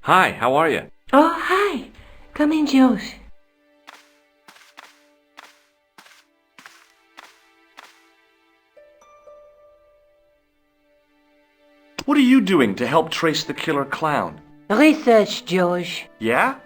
Hi, how are you? Oh, hi. Come in, Josh. What are you doing to help trace the killer clown? Research, Josh. Yeah?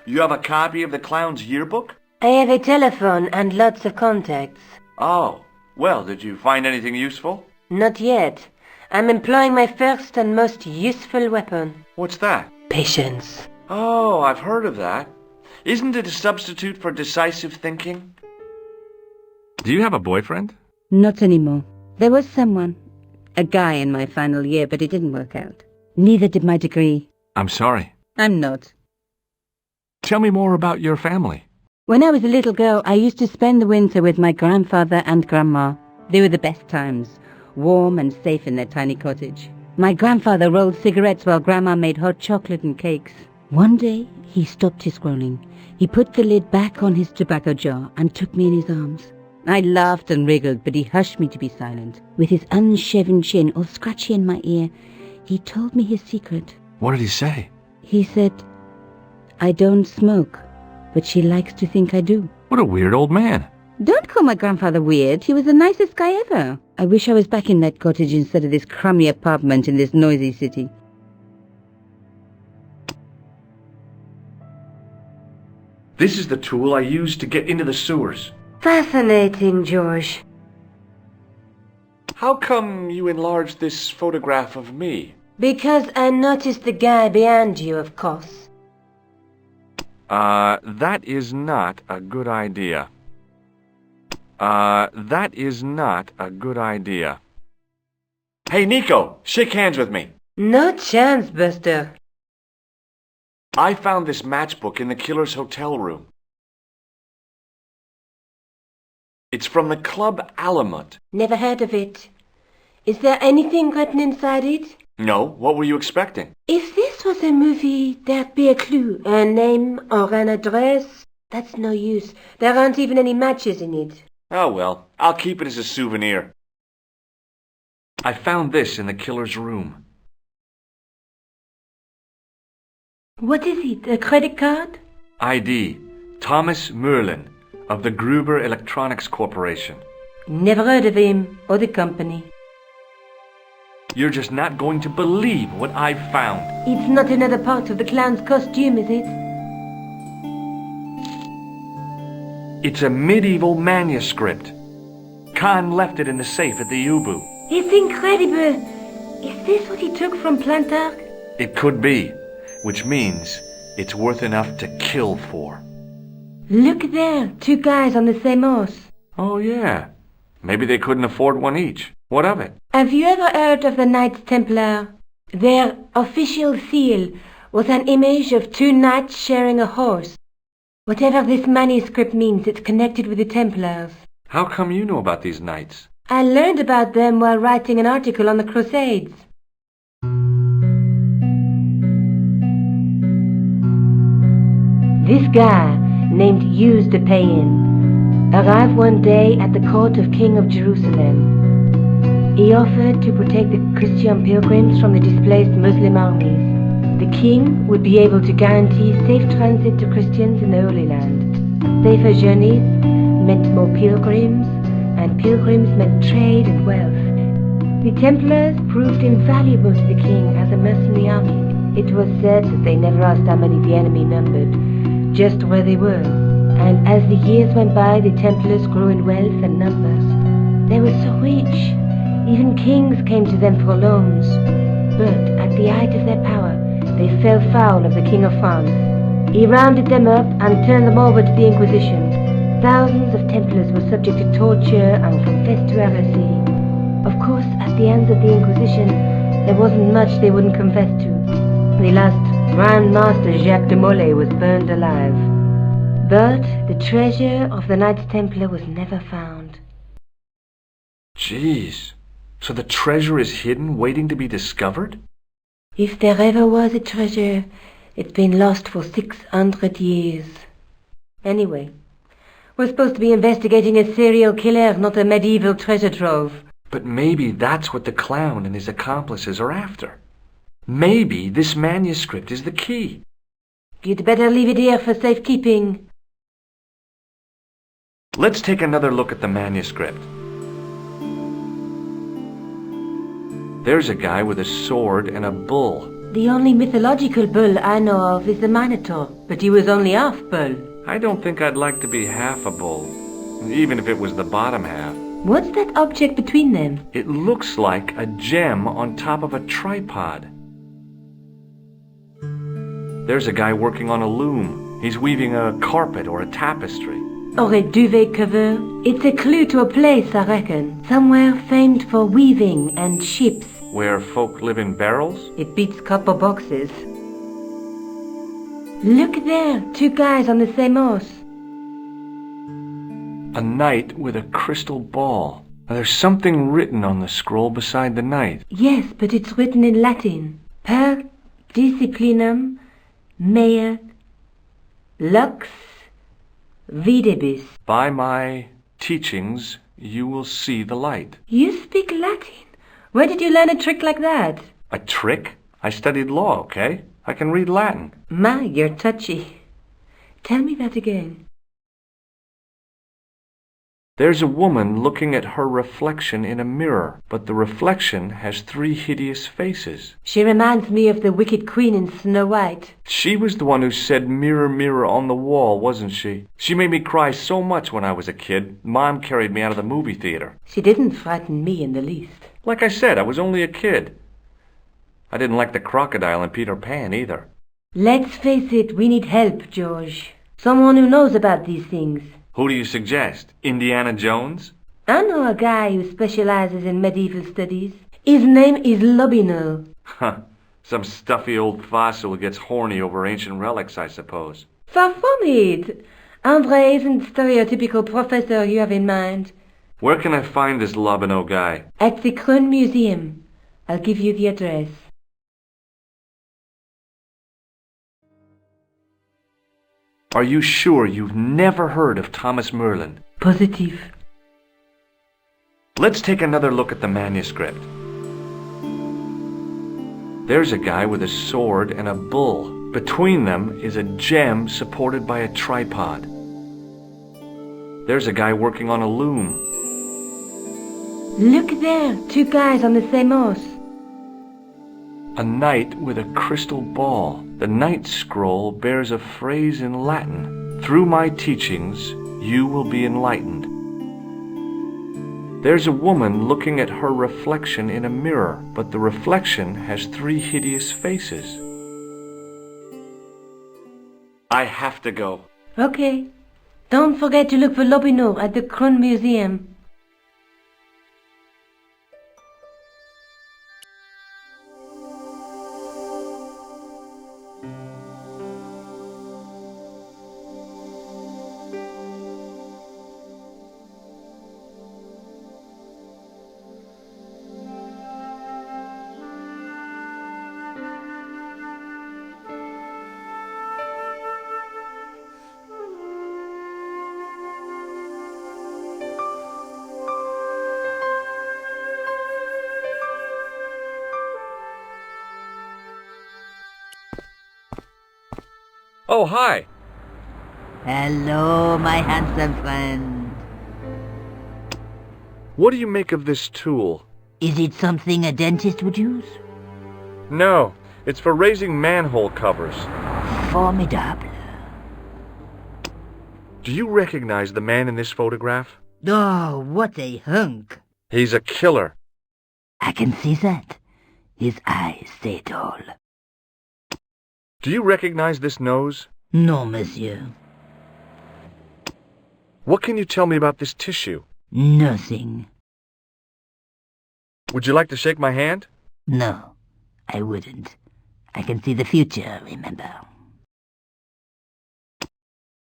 You have a copy of the clown's yearbook? I have a telephone and lots of contacts. Oh, well, did you find anything useful? Not yet. I'm employing my first and most useful weapon. What's that? Patience. Oh, I've heard of that. Isn't it a substitute for decisive thinking? Do you have a boyfriend? Not anymore. There was someone. A guy in my final year, but it didn't work out. Neither did my degree. I'm sorry. I'm not. Tell me more about your family. When I was a little girl, I used to spend the winter with my grandfather and grandma. They were the best times, warm and safe in their tiny cottage. My grandfather rolled cigarettes while grandma made hot chocolate and cakes. One day, he stopped his scrolling. He put the lid back on his tobacco jar and took me in his arms. I laughed and wriggled, but he hushed me to be silent. With his unshaven chin all scratchy in my ear, he told me his secret. What did he say? He said, I don't smoke, but she likes to think I do. What a weird old man. Don't call my grandfather weird. He was the nicest guy ever. I wish I was back in that cottage instead of this crummy apartment in this noisy city. This is the tool I used to get into the sewers. Fascinating, Josh. How come you enlarged this photograph of me? Because I noticed the guy behind you, of course. That is not a good idea. That is not a good idea. Hey, Nico, shake hands with me. No chance, Buster. I found this matchbook in the killer's hotel room. It's from the Club Alamut. Never heard of it. Is there anything written inside it? No, what were you expecting? If this was a movie, there'd be a clue, a name or an address. That's no use. There aren't even any matches in it. Oh well, I'll keep it as a souvenir. I found this in the killer's room. What is it, a credit card? ID, Thomas Merlin, of the Gruber Electronics Corporation. Never heard of him or the company. You're just not going to believe what I've found. It's not another part of the clown's costume, is it? It's a medieval manuscript. Khan left it in the safe at the U-Boo. It's incredible. Is this what he took from Plantark? It could be, which means it's worth enough to kill for. Look there, two guys on the same horse. Oh yeah, maybe they couldn't afford one each. What of it? Have you ever heard of the Knights Templar? Their official seal was an image of two knights sharing a horse. Whatever this manuscript means, it's connected with the Templars. How come you know about these knights? I learned about them while writing an article on the Crusades. This guy, named Hughes de Payen, arrived one day at the court of King of Jerusalem. He offered to protect the Christian pilgrims from the displaced Muslim armies. The king would be able to guarantee safe transit to Christians in the Holy Land. Safer journeys meant more pilgrims, and pilgrims meant trade and wealth. The Templars proved invaluable to the king as a mercenary army. It was said that they never asked how many the enemy numbered, just where they were. And as the years went by, the Templars grew in wealth and numbers. They were so rich, even kings came to them for loans. But at the height of their power, they fell foul of the King of France. He rounded them up and turned them over to the Inquisition. Thousands of Templars were subject to torture and confessed to heresy. Of course, at the hands of the Inquisition, there wasn't much they wouldn't confess to. The last Grand Master Jacques de Molay was burned alive. But the treasure of the Knights Templar was never found. Jeez, so the treasure is hidden, waiting to be discovered? If there ever was a treasure, it's been lost for 600 years. Anyway, we're supposed to be investigating a serial killer, not a medieval treasure trove. But maybe that's what the clown and his accomplices are after. Maybe this manuscript is the key. You'd better leave it here for safekeeping. Let's take another look at the manuscript. There's a guy with a sword and a bull. The only mythological bull I know of is the Minotaur, but he was only half bull. I don't think I'd like to be half a bull, even if it was the bottom half. What's that object between them? It looks like a gem on top of a tripod. There's a guy working on a loom. He's weaving a carpet or a tapestry. Or a duvet cover. It's a clue to a place, I reckon. Somewhere famed for weaving and ships. Where folk live in barrels? It beats copper boxes. Look there, two guys on the same horse. A knight with a crystal ball. Now, there's something written on the scroll beside the knight. Yes, but it's written in Latin. Per disciplinam mea lux videbis. By my teachings, you will see the light. You speak Latin? Where did you learn a trick like that? A trick? I studied law, okay? I can read Latin. My, you're touchy. Tell me that again. There's a woman looking at her reflection in a mirror, but the reflection has 3 hideous faces. She reminds me of the wicked queen in Snow White. She was the one who said, "Mirror, mirror on the wall," wasn't she? She made me cry so much when I was a kid. Mom carried me out of the movie theater. She didn't frighten me in the least. Like I said, I was only a kid. I didn't like the crocodile in Peter Pan either. Let's face it, we need help, George. Someone who knows about these things. Who do you suggest? Indiana Jones? I know a guy who specializes in medieval studies. His name is Lobino. Huh. Some stuffy old fossil who gets horny over ancient relics, I suppose. Far from it. Andre isn't the stereotypical professor you have in mind. Where can I find this Lobino guy? At the Krone Museum. I'll give you the address. Are you sure you've never heard of Thomas Merlin? Positive. Let's take another look at the manuscript. There's a guy with a sword and a bull. Between them is a gem supported by a tripod. There's a guy working on a loom. Look there, two guys on the same horse. A knight with a crystal ball. The knight's scroll bears a phrase in Latin. Through my teachings, you will be enlightened. There's a woman looking at her reflection in a mirror, but the reflection has 3 hideous faces. I have to go. Okay. Don't forget to look for Lobino at the Krone Museum. Oh, hi. Hello, my handsome friend. What do you make of this tool? Is it something a dentist would use? No, it's for raising manhole covers. Formidable. Do you recognize the man in this photograph? Oh, what a hunk. He's a killer. I can see that. His eyes say it all. Do you recognize this nose? No, monsieur. What can you tell me about this tissue? Nothing. Would you like to shake my hand? No, I wouldn't. I can see the future, remember.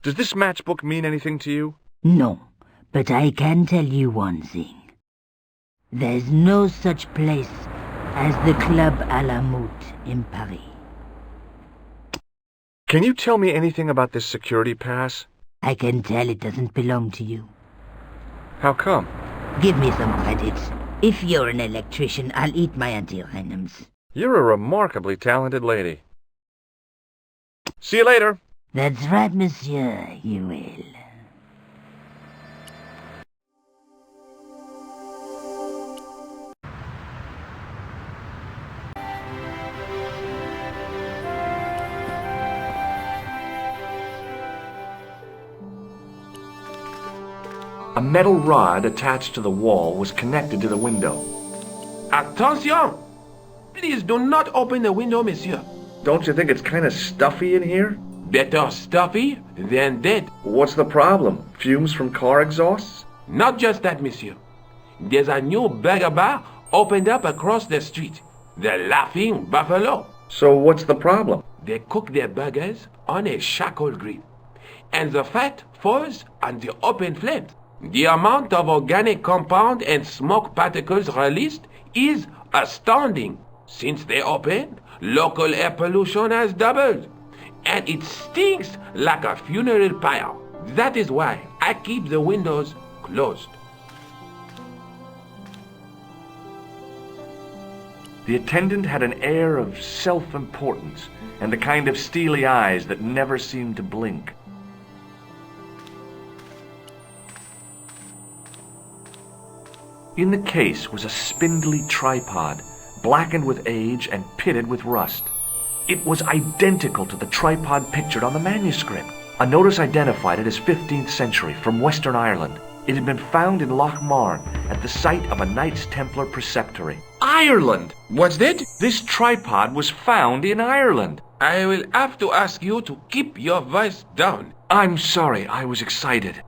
Does this matchbook mean anything to you? No, but I can tell you one thing. There's no such place as the Club à la Moute in Paris. Can you tell me anything about this security pass? I can tell it doesn't belong to you. How come? Give me some credit. If you're an electrician, I'll eat my antirhythms. You're a remarkably talented lady. See you later. That's right, monsieur, you will. A metal rod attached to the wall was connected to the window. Attention! Please do not open the window, monsieur. Don't you think it's kind of stuffy in here? Better stuffy than dead. What's the problem? Fumes from car exhausts? Not just that, monsieur. There's a new burger bar opened up across the street. The Laughing Buffalo. So what's the problem? They cook their burgers on a charcoal grill, and the fat falls on the open flames. The amount of organic compound and smoke particles released is astounding. Since they opened, local air pollution has doubled, and it stinks like a funeral pyre. That is why I keep the windows closed. The attendant had an air of self-importance and the kind of steely eyes that never seemed to blink. In the case was a spindly tripod, blackened with age and pitted with rust. It was identical to the tripod pictured on the manuscript. A notice identified it as 15th century from Western Ireland. It had been found in Lochmarne at the site of a Knights Templar preceptory. Ireland! What's that? This tripod was found in Ireland. I will have to ask you to keep your voice down. I'm sorry, I was excited.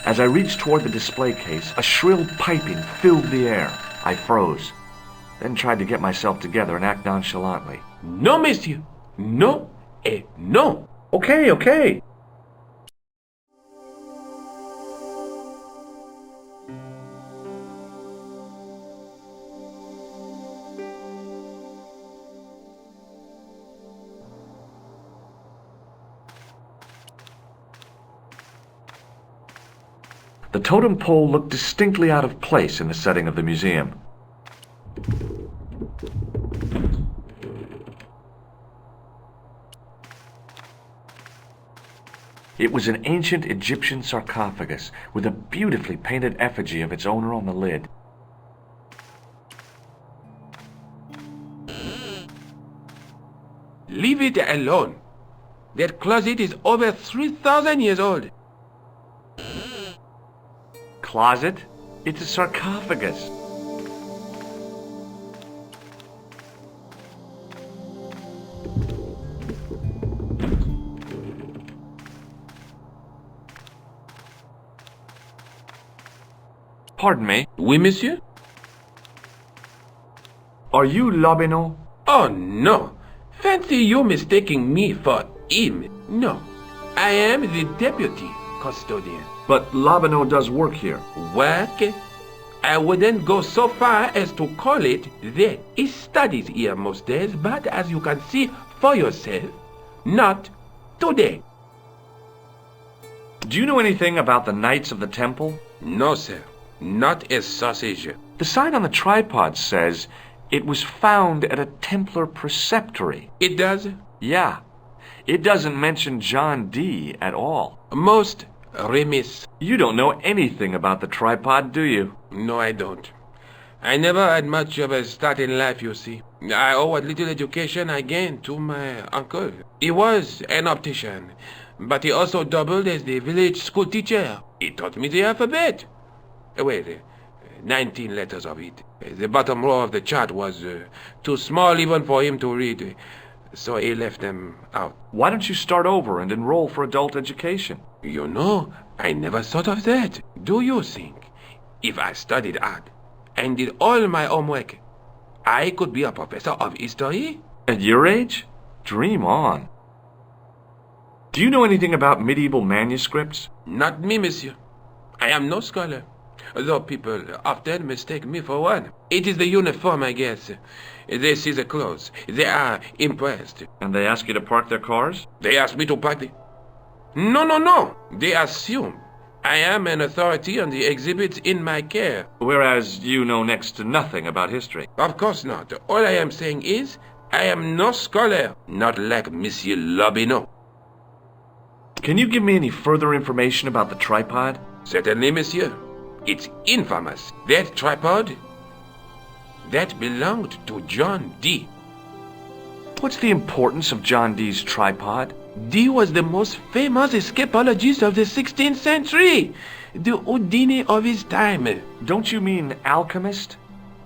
As I reached toward the display case, a shrill piping filled the air. I froze, then tried to get myself together and act nonchalantly. No, monsieur. No et no. Okay. The totem pole looked distinctly out of place in the setting of the museum. It was an ancient Egyptian sarcophagus with a beautifully painted effigy of its owner on the lid. Leave it alone. That closet is over 3,000 years old. Closet? It's a sarcophagus. Pardon me. Oui, monsieur? Are you Lobineau? Oh, no. Fancy you mistaking me for him. No. I am the deputy custodian. But Lobineau does work here. Work? I wouldn't go so far as to call it that. He studies here most days, but as you can see for yourself, not today. Do you know anything about the Knights of the Temple? No, sir. Not a sausage. The sign on the tripod says it was found at a Templar preceptory. It does? Yeah. It doesn't mention John Dee at all. Most remiss. You don't know anything about the tripod, do you? No, I don't. I never had much of a start in life, you see. I owe what little education I gained to my uncle. He was an optician, but he also doubled as the village school teacher. He taught me the alphabet. Wait, 19 letters of it. The bottom row of the chart was too small even for him to read, so he left them out. Why don't you start over and enroll for adult education? You know, I never thought of that. Do you think if I studied hard and did all my homework, I could be a professor of history? At your age? Dream on. Do you know anything about medieval manuscripts? Not me, monsieur. I am no scholar, though people often mistake me for one. It is the uniform, I guess. They see the clothes. They are impressed. And they ask you to park their cars? They ask me to park the... No. They assume I am an authority on the exhibits in my care. Whereas you know next to nothing about history. Of course not. All I am saying is, I am no scholar, not like Monsieur Lobineau. Can you give me any further information about the tripod? Certainly, monsieur. It's infamous. That tripod, that belonged to John Dee. What's the importance of John Dee's tripod? Dee was the most famous escapologist of the 16th century, the Houdini of his time. Don't you mean alchemist?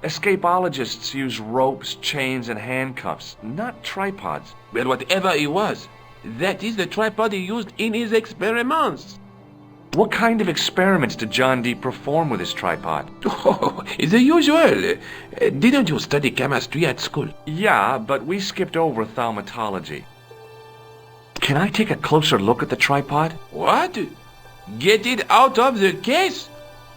Escapologists use ropes, chains, and handcuffs, not tripods. Well, whatever he was, that is the tripod he used in his experiments. What kind of experiments did John Dee perform with his tripod? Oh, the usual. Didn't you study chemistry at school? Yeah, but we skipped over thaumatology. Can I take a closer look at the tripod? What? Get it out of the case?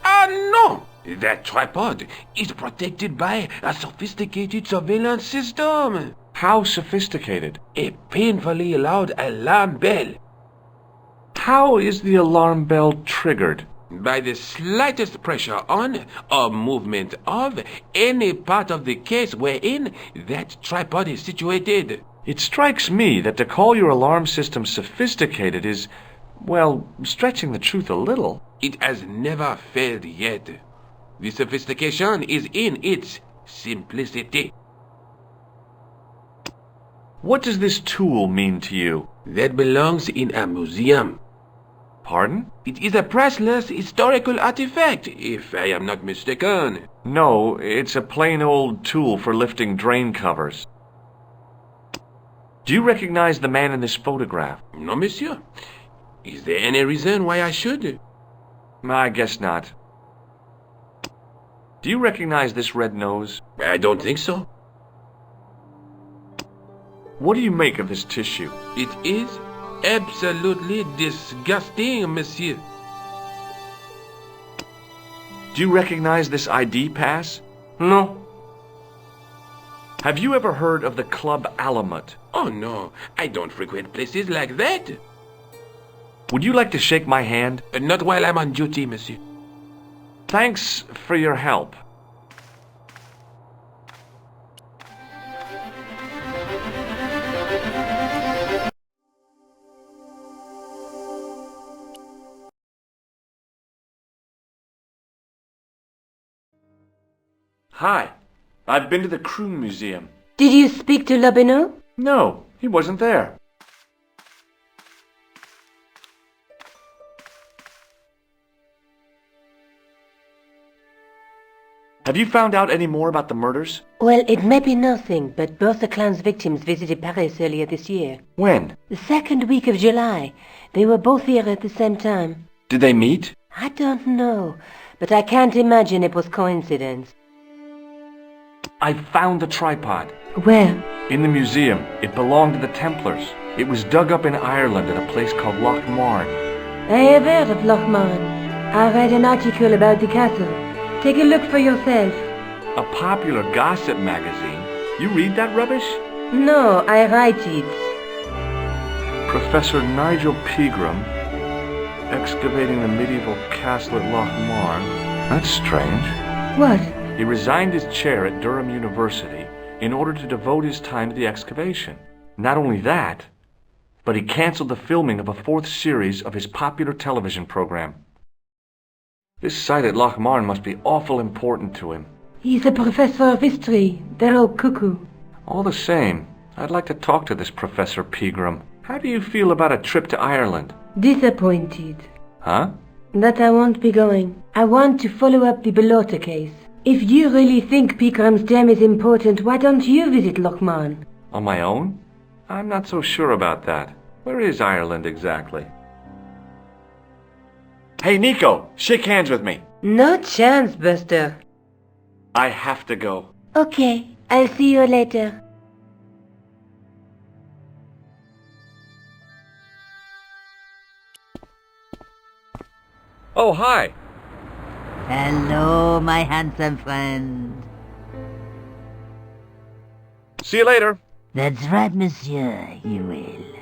Ah, no! That tripod is protected by a sophisticated surveillance system. How sophisticated? A painfully loud alarm bell. How is the alarm bell triggered? By the slightest pressure on or movement of any part of the case wherein that tripod is situated. It strikes me that to call your alarm system sophisticated is, well, stretching the truth a little. It has never failed yet. The sophistication is in its simplicity. What does this tool mean to you? That belongs in a museum. Pardon? It is a priceless historical artifact, if I am not mistaken. No, it's a plain old tool for lifting drain covers. Do you recognize the man in this photograph? No, monsieur. Is there any reason why I should? I guess not. Do you recognize this red nose? I don't think so. What do you make of this tissue? It is absolutely disgusting, monsieur. Do you recognize this ID pass? No. Have you ever heard of the Club Alamut? Oh, no. I don't frequent places like that. Would you like to shake my hand? Not while I'm on duty, monsieur. Thanks for your help. Hi. I've been to the Kroon Museum. Did you speak to Lobineau? No, he wasn't there. Have you found out any more about the murders? Well, it may be nothing, but both the clown's victims visited Paris earlier this year. When? The second week of July. They were both here at the same time. Did they meet? I don't know, but I can't imagine it was coincidence. I found the tripod. Where? In the museum. It belonged to the Templars. It was dug up in Ireland at a place called Loch Marn. I have heard of Loch Marn. I read an article about the castle. Take a look for yourself. A popular gossip magazine. You read that rubbish? No, I write it. Professor Nigel Pegram, excavating the medieval castle at Loch Marn. That's strange. What? He resigned his chair at Durham University in order to devote his time to the excavation. Not only that, but he canceled the filming of a fourth series of his popular television program. This site at Loch Marn must be awful important to him. He's a professor of history. They're all cuckoo. All the same, I'd like to talk to this Professor Pegram. How do you feel about a trip to Ireland? Disappointed. Huh? That I won't be going. I want to follow up the Belota case. If you really think Pegram's gem is important, why don't you visit Loch Marn? On my own? I'm not so sure about that. Where is Ireland exactly? Hey, Nico, shake hands with me. No chance, Buster. I have to go. Okay, I'll see you later. Oh, hi. Hello, my handsome friend. See you later. That's right, monsieur, you will.